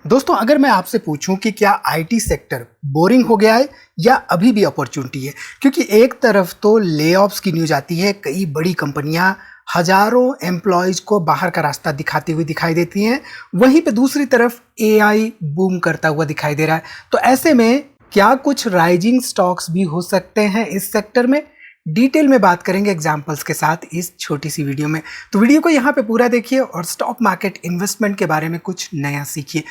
दोस्तों अगर मैं आपसे पूछूं कि क्या आईटी सेक्टर बोरिंग हो गया है या अभी भी अपॉर्चुनिटी है, क्योंकि एक तरफ तो लेऑफ्स की न्यूज आती है, कई बड़ी कंपनियां हजारों एम्प्लॉयज को बाहर का रास्ता दिखाती हुई दिखाई देती हैं, वहीं पे दूसरी तरफ एआई बूम करता हुआ दिखाई दे रहा है। तो ऐसे में क्या कुछ राइजिंग स्टॉक्स भी हो सकते हैं इस सेक्टर में? डिटेल में बात करेंगे एग्जांपल्स के साथ इस छोटी सी वीडियो में। तो वीडियो को यहाँ पे पूरा देखिए और स्टॉक मार्केट इन्वेस्टमेंट के बारे में कुछ नया सीखिए।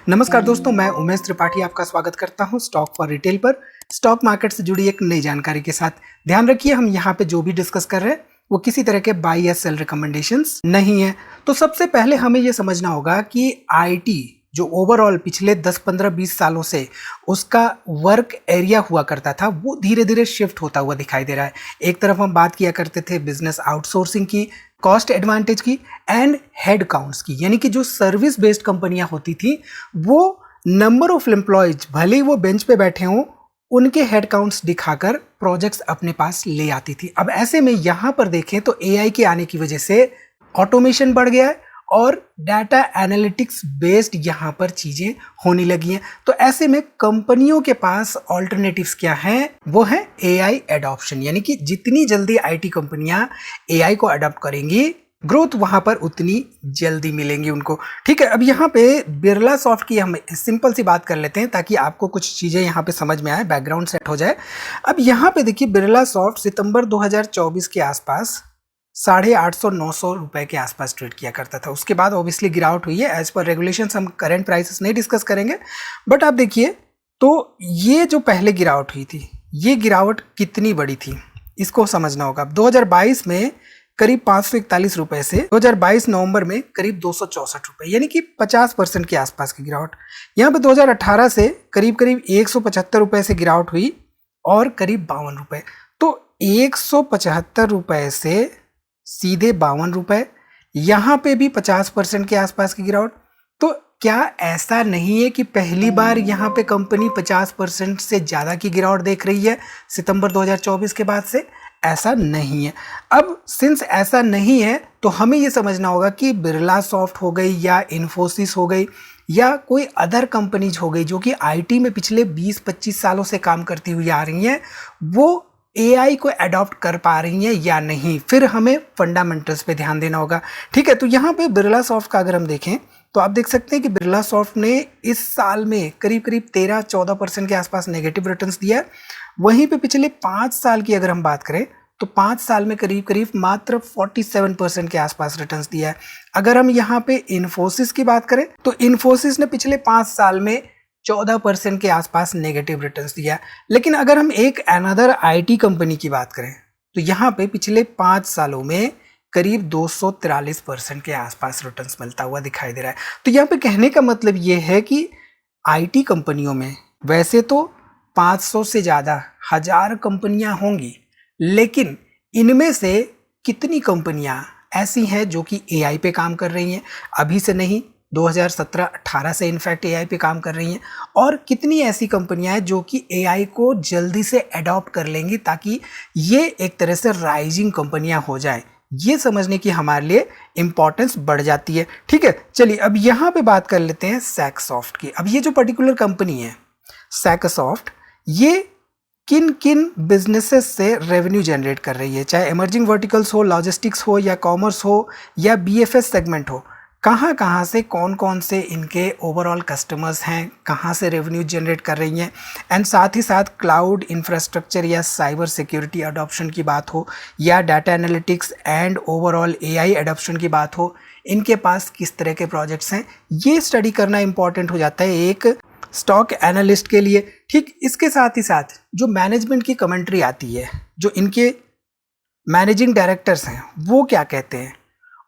नमस्कार दोस्तों, मैं उमेश त्रिपाठी आपका स्वागत करता हूं स्टॉक फॉर रिटेल पर, स्टॉक मार्केट से जुड़ी एक नई जानकारी के साथ। ध्यान रखिए, हम यहां पे जो भी डिस्कस कर रहे हैं वो किसी तरह के बाय या सेल रिकमेंडेशंस नहीं है। तो सबसे पहले हमें यह समझना होगा कि आईटी जो ओवरऑल पिछले 10, 15, 20 सालों से उसका वर्क एरिया हुआ करता था, वो धीरे धीरे शिफ्ट होता हुआ दिखाई दे रहा है। एक तरफ हम बात किया करते थे बिजनेस आउटसोर्सिंग की, कॉस्ट एडवांटेज की एंड हेड काउंट्स की, यानी कि जो सर्विस बेस्ड कंपनियां होती थी वो नंबर ऑफ एम्प्लॉयज भले ही वो बेंच पे बैठे हों, उनके हेड काउंट्स दिखाकर प्रोजेक्ट्स अपने पास ले आती थी। अब ऐसे में यहां पर देखें तो एआई के आने की वजह से ऑटोमेशन बढ़ गया है और डाटा एनालिटिक्स बेस्ड यहाँ पर चीजें होने लगी हैं। तो ऐसे में कंपनियों के पास ऑल्टरनेटिव्स क्या हैं? वो है एआई एडॉप्शन, यानी कि जितनी जल्दी आईटी कंपनियां एआई को अडॉप्ट करेंगी, ग्रोथ वहां पर उतनी जल्दी मिलेंगी उनको। ठीक है, अब यहाँ पे बिरला सॉफ्ट की हम सिंपल सी बात कर लेते हैं ताकि आपको कुछ चीजें यहाँ पे समझ में आए, बैकग्राउंड सेट हो जाए। अब यहाँ पे देखिए, बिरला सॉफ्ट सितंबर 2024 के आसपास 850-900 रुपए के आसपास ट्रेड किया करता था। उसके बाद ऑब्वियसली गिरावट हुई है। एज पर रेगुलेशंस हम करंट प्राइसेस नहीं डिस्कस करेंगे, बट आप देखिए तो ये जो पहले गिरावट हुई थी, ये गिरावट कितनी बड़ी थी इसको समझना होगा। 2022 में करीब 541 रुपए से 2022 नवंबर में करीब 264 रुपए, यानी कि 50% के आसपास की गिरावट। यहाँ पे 2018 से करीब करीब 175 रुपए से गिरावट हुई और करीब 52 रुपए। तो 175 रुपए से सीधे 52 रुपए, यहां पे भी 50% के आसपास की गिरावट। तो क्या ऐसा नहीं है कि पहली बार यहां पे कंपनी 50% से ज्यादा की गिरावट देख रही है सितंबर 2024 के बाद से? ऐसा नहीं है। अब सिंस ऐसा नहीं है तो हमें यह समझना होगा कि बिरला सॉफ्ट हो गई या इन्फोसिस हो गई या कोई अदर कंपनीज हो गई जो कि आईटी में पिछले 20-25 सालों से काम करती हुई आ रही हैं, वो एआई को अडॉप्ट कर पा रही हैं या नहीं। फिर हमें फंडामेंटल्स पे ध्यान देना होगा। ठीक है, तो यहाँ पे बिरला सॉफ्ट का अगर हम देखें तो आप देख सकते हैं कि बिरला सॉफ्ट ने इस साल में करीब करीब 13-14% के आसपास नेगेटिव रिटर्न्स दिया है। वहीं पे पिछले 5 साल की अगर हम बात करें तो 5 साल में करीब करीब मात्र 47% के आसपास रिटर्न्स दिया है। अगर हम यहाँ पे इन्फोसिस की बात करें तो इन्फोसिस ने पिछले 5 साल में 14% के आसपास नेगेटिव रिटर्न्स दिया। लेकिन अगर हम एक अनदर आईटी कंपनी की बात करें तो यहाँ पे पिछले 5 सालों में करीब 243% के आसपास रिटर्न्स मिलता हुआ दिखाई दे रहा है। तो यहाँ पे कहने का मतलब ये है कि आईटी कंपनियों में वैसे तो 500 से ज़्यादा 1000 कंपनियां होंगी, लेकिन इनमें से कितनी कंपनियां ऐसी हैं जो कि एआई पे काम कर रही हैं? अभी से नहीं, 2017-18 से इनफैक्ट एआई पे काम कर रही हैं। और कितनी ऐसी कंपनियां हैं जो कि एआई को जल्दी से अडॉप्ट कर लेंगी ताकि ये एक तरह से राइजिंग कंपनियां हो जाएं? ये समझने की हमारे लिए इंपॉर्टेंस बढ़ जाती है। ठीक है, चलिए अब यहाँ पे बात कर लेते हैं सैकसॉफ्ट की। अब ये जो पर्टिकुलर कंपनी है सैकसॉफ्ट, ये किन किन बिजनेसेस से रेवेन्यू जनरेट कर रही है, चाहे इमर्जिंग वर्टिकल्स हो, लॉजिस्टिक्स हो या कॉमर्स हो या बीएफएस सेगमेंट हो, कहाँ कहाँ से कौन कौन से इनके ओवरऑल कस्टमर्स हैं, कहाँ से रेवेन्यू जनरेट कर रही हैं, एंड साथ ही साथ क्लाउड इंफ्रास्ट्रक्चर या साइबर सिक्योरिटी अडॉप्शन की बात हो या data analytics and overall AI adoption की बात हो, इनके पास किस तरह के प्रोजेक्ट्स हैं, ये स्टडी करना इंपॉर्टेंट हो जाता है एक स्टॉक एनालिस्ट के लिए। ठीक, इसके साथ ही साथ जो मैनेजमेंट की कमेंट्री आती है, जो इनके मैनेजिंग डायरेक्टर्स हैं वो क्या कहते हैं,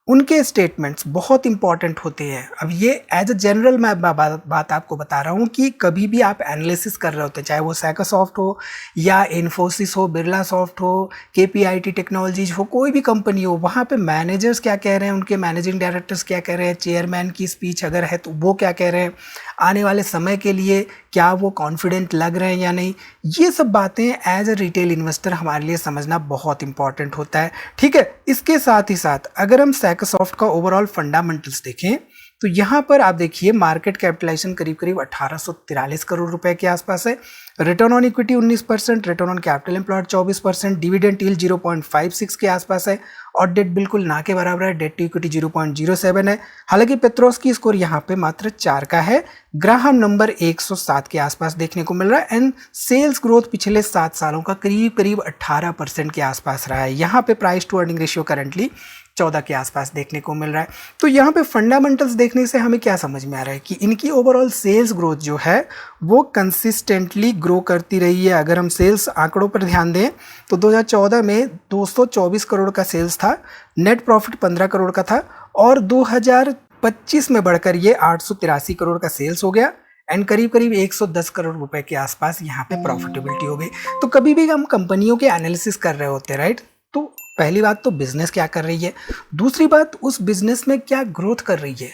उनके स्टेटमेंट्स बहुत इंपॉर्टेंट होते हैं। अब ये एज अ जनरल मैं बात आपको बता रहा हूँ कि कभी भी आप एनालिसिस कर रहे होते, चाहे वो सैकसॉफ्ट हो या इन्फोसिस हो, बिरला सॉफ्ट हो, केपीआईटी टेक्नोलॉजीज हो, कोई भी कंपनी हो, वहाँ पे मैनेजर्स क्या कह रहे हैं, उनके मैनेजिंग डायरेक्टर्स क्या कह रहे हैं, चेयरमैन की स्पीच अगर है तो वो क्या कह रहे हैं, आने वाले समय के लिए क्या वो कॉन्फिडेंट लग रहे हैं या नहीं, ये सब बातें एज अ रिटेल इन्वेस्टर हमारे लिए समझना बहुत इंपॉर्टेंट होता है। ठीक है, इसके साथ ही साथ अगर हम सैकसॉफ्ट का ओवरऑल फंडामेंटल्स देखें तो यहाँ पर आप देखिए मार्केट कैपिटलाइजेशन करीब करीब 1843 करोड़ रुपए के आसपास है। Return on equity 19%, return on capital employed 24%, dividend yield 0.56 के आसपास है और डेट बिल्कुल ना के बराबर है, डेट टू इक्विटी 0.07 है। हालांकि पेट्रोस्की स्कोर यहाँ पे मात्र 4 का है। ग्राहम नंबर 107 के आसपास देखने को मिल रहा है एंड सेल्स ग्रोथ पिछले 7 सालों का करीब करीब 18% के आसपास रहा है। यहाँ पे price to earning ratio currently 14 के आसपास देखने को मिल रहा है। तो यहाँ पे फंडामेंटल्स देखने से हमें क्या समझ में आ रहा है कि इनकी ओवरऑल सेल्स ग्रोथ जो है वो कंसिस्टेंटली ग्रो करती रही है। अगर हम सेल्स आंकड़ों पर ध्यान दें तो 2014 में 224 करोड़ का सेल्स था, नेट प्रॉफिट 15 करोड़ का था और 2025 में बढ़कर ये 883 करोड़ का सेल्स हो गया एंड करीब करीब 110 करोड़ रुपए के आसपास यहाँ पे प्रॉफिटेबिलिटी हो गई। तो कभी भी हम कंपनियों के एनालिसिस कर रहे होते हैं, राइट, तो पहली बात तो बिजनेस क्या कर रही है, दूसरी बात उस बिजनेस में क्या ग्रोथ कर रही है,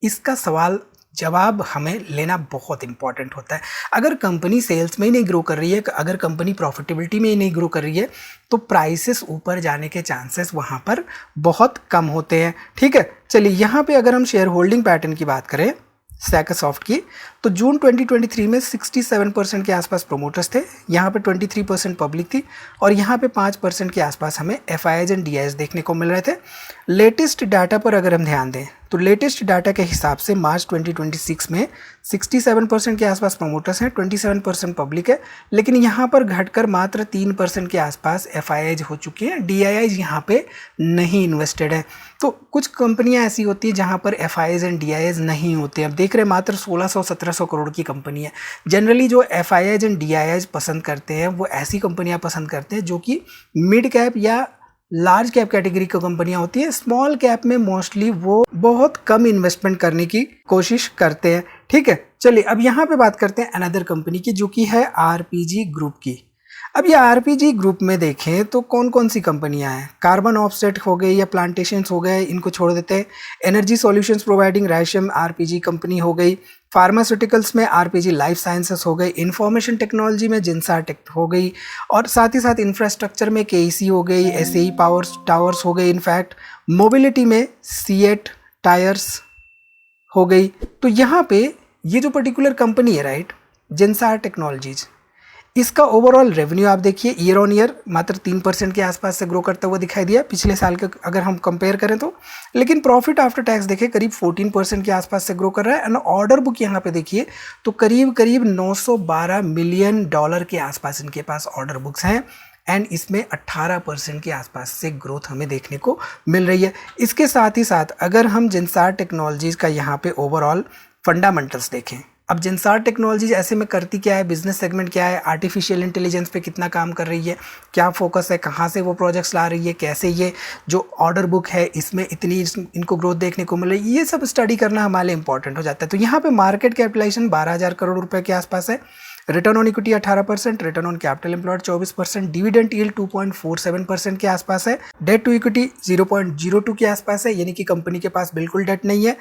इसका सवाल जवाब हमें लेना बहुत इंपॉर्टेंट होता है। अगर कंपनी सेल्स में ही नहीं ग्रो कर रही है, अगर कंपनी प्रॉफिटेबिलिटी में ही नहीं ग्रो कर रही है तो प्राइसेस ऊपर जाने के चांसेस वहाँ पर बहुत कम होते हैं। ठीक है, चलिए यहाँ पे अगर हम शेयर होल्डिंग पैटर्न की बात करें सैकासॉफ्ट की, तो जून 2023 में 67% के आसपास प्रोमोटर्स थे, यहाँ पे 23% पब्लिक थी और यहाँ पे 5% के आसपास हमें FIIs एंड DIIs देखने को मिल रहे थे। लेटेस्ट डाटा पर अगर हम ध्यान दें तो लेटेस्ट डाटा के हिसाब से मार्च 2026 में 67% के आसपास प्रोमोटर्स हैं, 27% पब्लिक है, लेकिन यहाँ पर घटकर मात्र 3% के आसपास FIIs हो चुके हैं, DIIs यहाँ पे नहीं इन्वेस्टेड है। तो कुछ कंपनियां ऐसी होती है जहाँ पर FIIs एंड DIIs नहीं होते। अब देख रहे हैं मात्र 1600-1700 करोड़ की कंपनी है। जनरली जो FIIs एंड DIIs पसंद करते हैं वो ऐसी कंपनियां पसंद करते हैं जो कि मिड कैप या लार्ज कैप कैटेगरी की कंपनियां होती है। स्मॉल कैप में मोस्टली वो बहुत कम इन्वेस्टमेंट करने की कोशिश करते हैं। ठीक है, चलिए अब यहाँ पे बात करते हैं अनदर कंपनी की जो कि है RPG ग्रुप की। अब ये RPG ग्रुप में देखें तो कौन कौन सी कंपनियां हैं, कार्बन ऑफसेट हो गई या प्लांटेशंस हो गए, इनको छोड़ देते हैं। Energy solutions providing Raychem RPG company हो गई, फार्मास्यूटिकल्स में RPG लाइफ साइंसेस हो गई, इंफॉर्मेशन टेक्नोलॉजी में जिनसार टेक हो गई और साथ ही साथ इंफ्रास्ट्रक्चर में KEC हो गई, SAE पावर टावर्स हो गई, इनफैक्ट मोबिलिटी में सीएट टायर्स हो गई। तो यहाँ पे ये जो पर्टिकुलर कंपनी है, राइट, जिनसार टेक्नोलॉजीज, इसका ओवरऑल रेवेन्यू आप देखिए ईयर ऑन ईयर मात्र 3% के आसपास से ग्रो करता हुआ दिखाई दिया पिछले साल के अगर हम कंपेयर करें तो। लेकिन प्रॉफिट आफ्टर टैक्स देखें करीब 14% के आसपास से ग्रो कर रहा है एंड ऑर्डर बुक यहाँ पे देखिए तो करीब करीब $912 मिलियन के आसपास इनके पास ऑर्डर बुक्स हैं एंड इसमें 18% के आसपास से ग्रोथ हमें देखने को मिल रही है। इसके साथ ही साथ अगर हम जिनसार टेक्नोलॉजीज का यहाँ पे ओवरऑल फंडामेंटल्स देखें, अब जिनसार टेक्नोलॉजीज ऐसे में करती क्या है, बिजनेस सेगमेंट क्या है, आर्टिफिशियल इंटेलिजेंस पे कितना काम कर रही है, क्या फोकस है, कहाँ से वो प्रोजेक्ट्स ला रही है, कैसे ये जो ऑर्डर बुक है इसमें इतनी इनको ग्रोथ देखने को मिल रही है, ये सब स्टडी करना हमारे लिए इंपॉर्टेंट हो जाता है। तो यहाँ पे मार्केट कैपिटलाइजेशन 12,000 करोड़ रुपए के आसपास है, return on equity 18%, return on capital employed 24%, dividend yield 2.47% के आसपास है, डेट टू इक्विटी 0.02 के आसपास है, यानी कि कंपनी के पास बिल्कुल डेट नहीं है।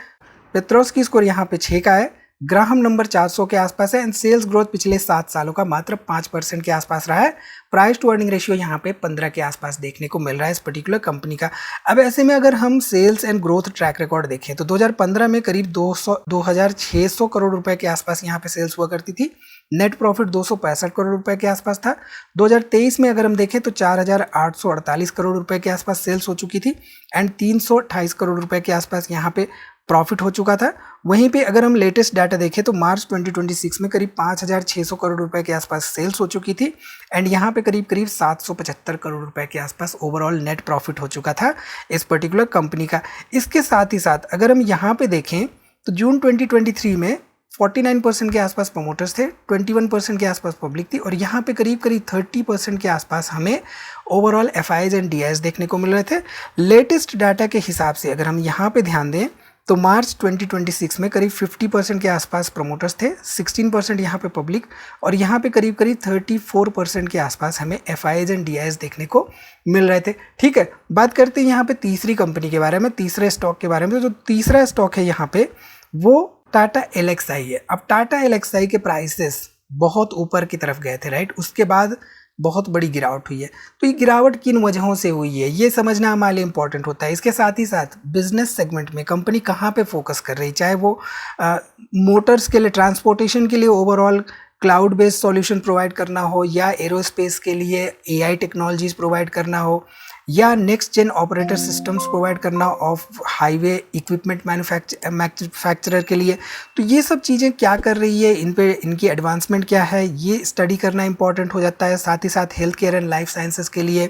पेट्रोस्की स्कोर यहाँ पे 6 का है, ग्राहम नंबर 400 के आसपास है एंड सेल्स ग्रोथ पिछले 7 सालों का मात्र 5% के आसपास रहा है। प्राइस टू अर्निंग रेशियो यहाँ पे 15 के आसपास देखने को मिल रहा है इस पर्टिकुलर कंपनी का। अब ऐसे में अगर हम sales and growth track record देखें तो 2015 में करीब 2600 करोड़ रुपए के आसपास यहाँ पे सेल्स हुआ करती थी, नेट प्रॉफिट 265 करोड़ रुपए के आसपास था। 2023 में अगर हम देखें तो 4,848 करोड़ रुपए के आसपास सेल्स हो चुकी थी एंड 328 करोड़ रुपए के आसपास यहाँ पे प्रॉफिट हो चुका था। वहीं पे अगर हम लेटेस्ट डाटा देखें तो मार्च 2026 में करीब 5,600 करोड़ रुपए के आसपास सेल्स हो चुकी थी एंड यहाँ पे करीब करीब 775 करोड़ रुपए के आसपास ओवरऑल नेट प्रॉफिट हो चुका था इस पर्टिकुलर कंपनी का। इसके साथ ही साथ अगर हम यहाँ पे देखें तो जून 2023 में 49% के आसपास प्रमोटर्स थे, 21% के आसपास पब्लिक थी और यहाँ पे करीब करीब 30% के आसपास हमें ओवरऑल FIIs एंड DIIs देखने को मिल रहे थे। लेटेस्ट डाटा के हिसाब से अगर हम यहाँ पे ध्यान दें तो मार्च 2026 में करीब 50% के आसपास प्रमोटर्स थे, 16% यहाँ पे पब्लिक और यहाँ पे करीब करीब 34% के आसपास हमें FIIs एंड DIIs देखने को मिल रहे थे। ठीक है, बात करते हैं यहाँ पे तीसरी कंपनी के बारे में, तीसरे स्टॉक के बारे में। तो जो तीसरा स्टॉक है यहाँ पे वो टाटा LXI है। अब टाटा LXI के प्राइसेस बहुत ऊपर की तरफ गए थे, राइट, उसके बाद बहुत बड़ी गिरावट हुई है। तो ये गिरावट किन वजहों से हुई है ये समझना हमारे लिए इंपॉर्टेंट होता है। इसके साथ ही साथ बिजनेस सेगमेंट में कंपनी कहाँ पे फोकस कर रही है, चाहे वो मोटर्स के लिए, ट्रांसपोर्टेशन के लिए overall cloud based solution provide करना हो, या एरोस्पेस के लिए एआई टेक्नोलॉजीज प्रोवाइड करना हो, या next gen operator systems provide करना ऑफ हाईवे इक्विपमेंट मैन्युफैक्चरर के लिए। तो ये सब चीज़ें क्या कर रही है, इन पे इनकी एडवांसमेंट क्या है, ये स्टडी करना इंपॉर्टेंट हो जाता है। साथ ही साथ health care and life sciences के लिए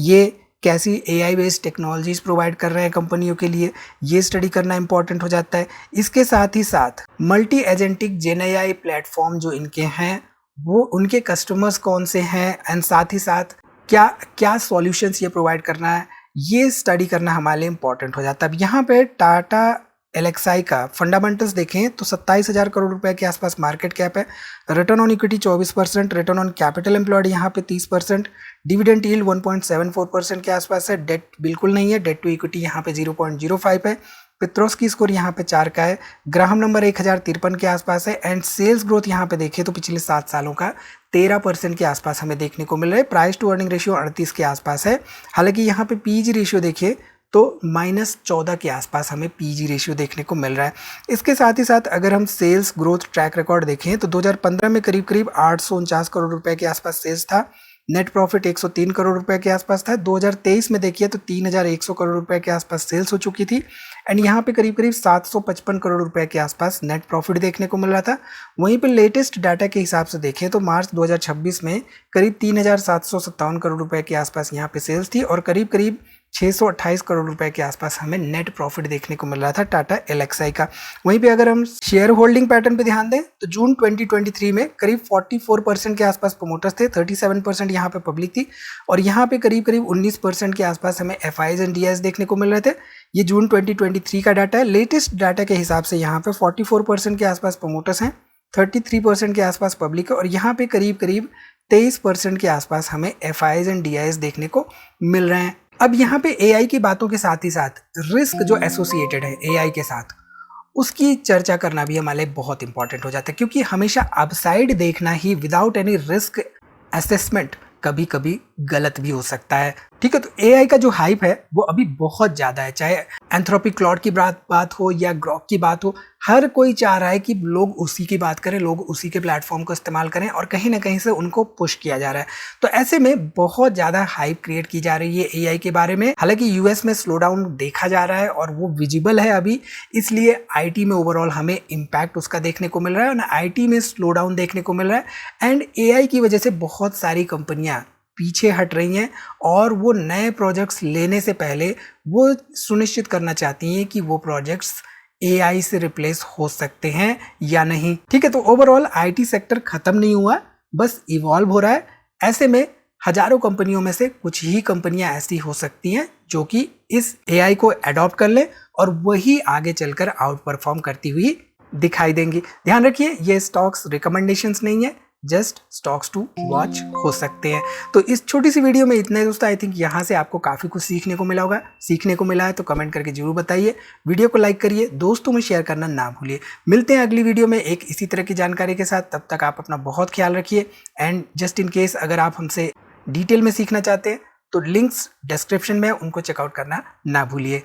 ये कैसी एआई बेस्ड टेक्नोलॉजीज प्रोवाइड कर रहे हैं कंपनियों के लिए, ये स्टडी करना इंपॉर्टेंट हो जाता है। इसके साथ ही साथ मल्टी एजेंटिक जेन एआई प्लेटफॉर्म जो इनके हैं वो उनके कस्टमर्स कौन से हैं, एंड साथ ही साथ क्या क्या सॉल्यूशंस ये प्रोवाइड करना है, ये स्टडी करना हमारे लिए इंपॉर्टेंट हो जाता है। अब यहाँ पे टाटा एलेक्साई का फंडामेंटल्स देखें तो 27,000 करोड़ रुपए के आसपास मार्केट कैप है, return on equity 24%, return on capital employed यहाँ पे 30%, डिविडेंड यील्ड 1.74% के आसपास है, डेट बिल्कुल नहीं है, डेट टू इक्विटी यहाँ पे 0.05 है, पेट्रोस्की स्कोर यहाँ पे 4 का है, ग्राहम नंबर 1053 के आसपास है, एंड सेल्स ग्रोथ यहाँ पे देखें तो पिछले 7 सालों का 13% के आसपास हमें देखने को मिल रहा है। प्राइस टू अर्निंग रेशियो 38 के आसपास है। हालांकि यहाँ पे पीजी रेशियो देखिए तो -14 के आसपास हमें पीजी रेशियो देखने को मिल रहा है। इसके साथ ही साथ अगर हम सेल्स ग्रोथ ट्रैक रिकॉर्ड देखें तो 2015 में करीब करीब 849 करोड़ रुपए के आसपास सेल्स था, नेट प्रॉफिट 103 करोड़ रुपए के आसपास था। 2023 में देखिए तो 3,100 करोड़ रुपए के आसपास सेल्स हो चुकी थी, एंड यहाँ पे करीब करीब 755 करोड़ रुपए के आसपास नेट प्रॉफिट देखने को मिल रहा था। वहीं पे लेटेस्ट डाटा के हिसाब से देखें तो मार्च 2026 में करीब 3,757 करोड़ रुपए के आसपास यहाँ पे सेल्स थी, और करीब करीब 628 करोड़ रुपए के आसपास हमें नेट प्रॉफिट देखने को मिल रहा था टाटा एलेक्साई का। वहीं पे अगर हम शेयर होल्डिंग पैटर्न पे ध्यान दें तो जून 2023 में करीब 44% के आसपास प्रमोटर्स थे, 37% यहाँ पे पब्लिक थी, और यहाँ पे करीब करीब 19% के आसपास हमें एफआईज एंड डीआईज देखने को मिल रहे थे। ये जून 2023 का डाटा है। लेटेस्ट डाटा के हिसाब से यहाँ पे 44% के आसपास प्रमोटर्स हैं, 33% के आसपास पब्लिक है, और यहाँ पे करीब करीब 23% के आसपास हमें एफआईज एंड डीआईज देखने को मिल रहे हैं। अब यहाँ पे एआई की बातों के साथ ही साथ रिस्क जो एसोसिएटेड है एआई के साथ, उसकी चर्चा करना भी हमारे लिए बहुत इंपॉर्टेंट हो जाता है, क्योंकि हमेशा अपसाइड देखना ही विदाउट एनी रिस्क असेसमेंट कभी कभी गलत भी हो सकता है। ठीक है, तो एआई का जो हाइप है वो अभी बहुत ज़्यादा है, चाहे एंथ्रोपिक क्लाउड की बात हो या ग्रॉक की बात हो, हर कोई चाह रहा है कि लोग उसी की बात करें, लोग उसी के प्लेटफॉर्म को इस्तेमाल करें, और कहीं ना कहीं से उनको पुश किया जा रहा है। तो ऐसे में बहुत ज़्यादा हाइप क्रिएट की जा रही है एआई के बारे में। हालांकि यूएस में स्लो डाउन देखा जा रहा है और वो विजिबल है अभी, इसलिए आईटी में ओवरऑल हमें इम्पैक्ट उसका देखने को मिल रहा है, और आईटी में स्लो डाउन देखने को मिल रहा है, एंड एआई की वजह से बहुत सारी कंपनियां पीछे हट रही हैं, और वो नए प्रोजेक्ट्स लेने से पहले वो सुनिश्चित करना चाहती हैं कि वो प्रोजेक्ट्स एआई से रिप्लेस हो सकते हैं या नहीं। ठीक है, तो ओवरऑल आईटी सेक्टर खत्म नहीं हुआ, बस इवॉल्व हो रहा है। ऐसे में हजारों कंपनियों में से कुछ ही कंपनियां ऐसी हो सकती हैं जो कि इस एआई को अडॉप्ट कर ले और वही आगे चलकर आउट परफॉर्म करती हुई दिखाई देंगी। ध्यान रखिए, ये स्टॉक्स रिकमेंडेशंस नहीं है, जस्ट स्टॉक्स टू वॉच हो सकते हैं। तो इस छोटी सी वीडियो में इतना ही दोस्तों। आई थिंक यहाँ से आपको काफ़ी कुछ सीखने को मिला होगा। सीखने को मिला है तो कमेंट करके जरूर बताइए, वीडियो को लाइक करिए, दोस्तों में शेयर करना ना भूलिए। मिलते हैं अगली वीडियो में एक इसी तरह की जानकारी के साथ। तब तक आप अपना बहुत ख्याल रखिए, एंड जस्ट इन केस अगर आप हमसे डिटेल में सीखना चाहते हैं तो लिंक्स डिस्क्रिप्शन में, उनको चेकआउट करना ना भूलिए।